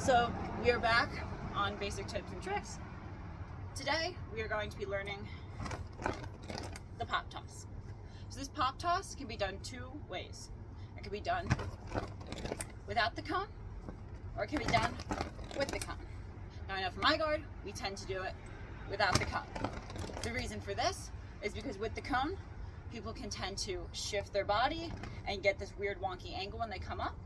So we are back on basic tips and tricks. Today we are going to be learning the pop toss. So this pop toss can be done two ways. It can be done without the cone, or it can be done with the cone. Now I know for my guard, we tend to do it without the cone. The reason for this is because with the cone, people can tend to shift their body and get this weird wonky angle when they come up.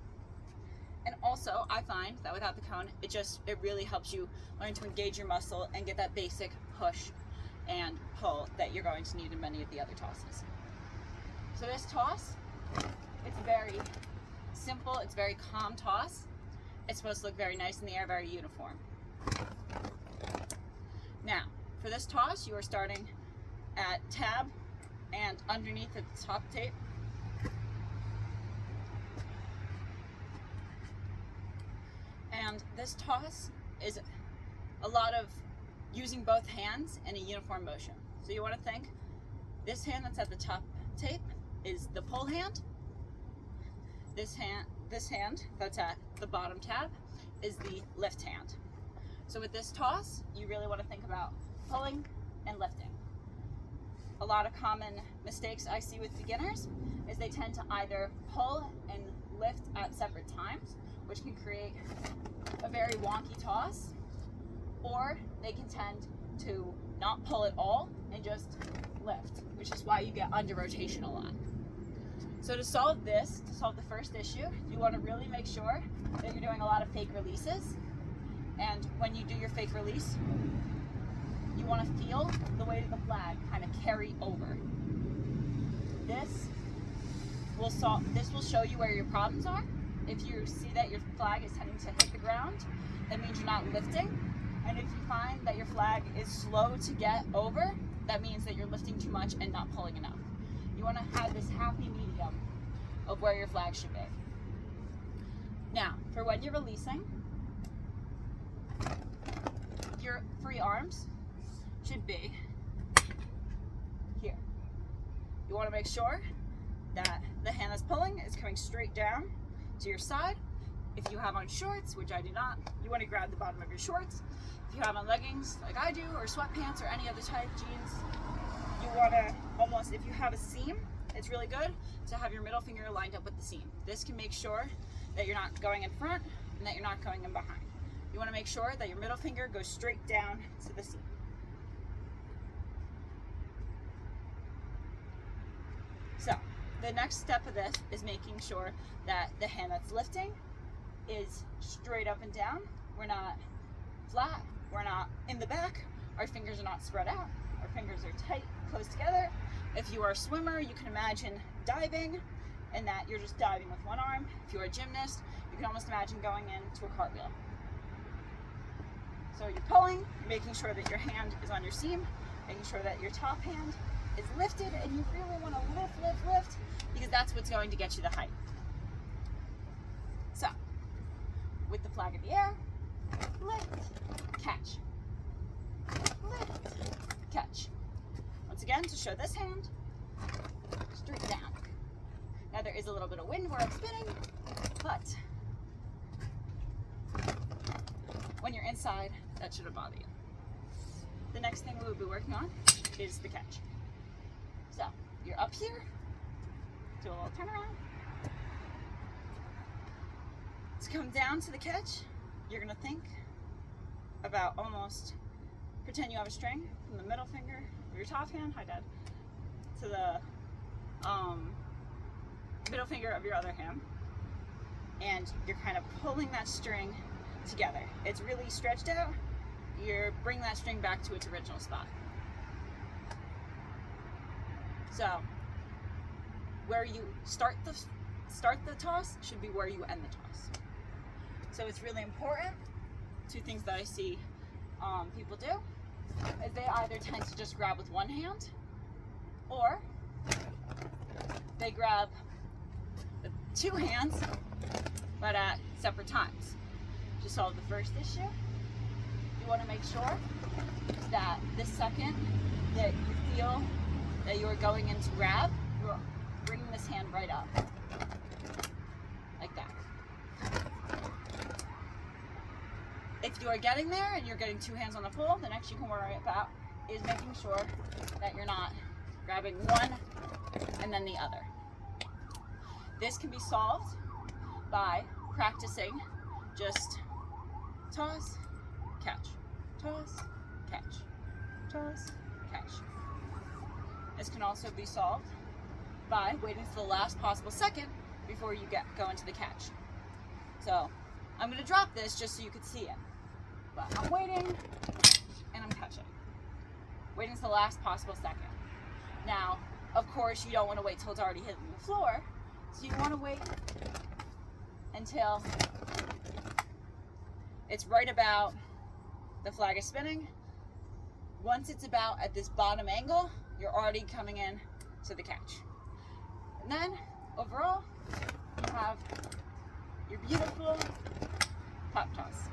And also, I find that without the cone, it really helps you learn to engage your muscle and get that basic push and pull that you're going to need in many of the other tosses. So this toss, it's very simple, it's very calm toss. It's supposed to look very nice in the air, very uniform. Now, for this toss, you are starting at tab and underneath at the top tape. And this toss is a lot of using both hands in a uniform motion. So you want to think, this hand that's at the top tape is the pull hand. This hand that's at the bottom tab is the lift hand. So with this toss, you really want to think about pulling and lifting. A lot of common mistakes I see with beginners is they tend to either pull and lift at separate times, which can create a very wonky toss, or they can tend to not pull at all and just lift, which is why you get under rotation a lot. So to solve the first issue, you want to really make sure that you're doing a lot of fake releases. And when you do your fake release, you want to feel the weight of the flag kind of carry over. This will show you where your problems are. If you see that your flag is tending to hit the ground, that means you're not lifting. And if you find that your flag is slow to get over, that means that you're lifting too much and not pulling enough. You want to have this happy medium of where your flag should be. Now, for when you're releasing, your free arms should be here. You want to make sure that the hand that's pulling is coming straight down to your side. If you have on shorts, which I do not, you want to grab the bottom of your shorts. If you have on leggings like I do, or sweatpants, or any other type jeans, you want to almost, if you have a seam, it's really good to have your middle finger lined up with the seam. This can make sure that you're not going in front and that you're not going in behind. You want to make sure that your middle finger goes straight down to the seam. So, the next step of this is making sure that the hand that's lifting is straight up and down. We're not flat, we're not in the back, our fingers are not spread out, our fingers are tight, close together. If you are a swimmer, you can imagine diving, and that you're just diving with one arm. If you're a gymnast, you can almost imagine going into a cartwheel. So you're pulling, you're making sure that your hand is on your seam, making sure that your top hand is lifted, and you really want to lift, because that's what's going to get you the height. So, with the flag in the air, lift, catch, lift, catch. Once again, to show this hand, straight down. Now there is a little bit of wind where I'm spinning, but when you're inside, that shouldn't bother you. The next thing we will be working on is the catch. So, you're up here, do a little turnaround. To come down to the catch, you're going to think about almost, pretend you have a string from the middle finger of your top hand, hi Dad, to the middle finger of your other hand. And you're kind of pulling that string together. It's really stretched out. You're bringing that string back to its original spot. So, where you start the toss should be where you end the toss. So it's really important. Two things that I see people do is they either tend to just grab with one hand, or they grab with two hands, but at separate times. To solve the first issue, you want to make sure that the second that you feel that you are going in to grab, you're bringing this hand right up, like that. If you are getting there and you're getting two hands on the pole, the next you can worry about is making sure that you're not grabbing one and then the other. This can be solved by practicing just toss, catch, toss, catch, toss, catch. This can also be solved by waiting for the last possible second before you go into the catch. So I'm going to drop this just so you can see it. But I'm waiting and I'm catching. Waiting for the last possible second. Now, of course, you don't want to wait till it's already hitting the floor. So you want to wait until it's right about the flag is spinning. Once it's about at this bottom angle, you're already coming in to the catch. And then, overall, you have your beautiful pop toss.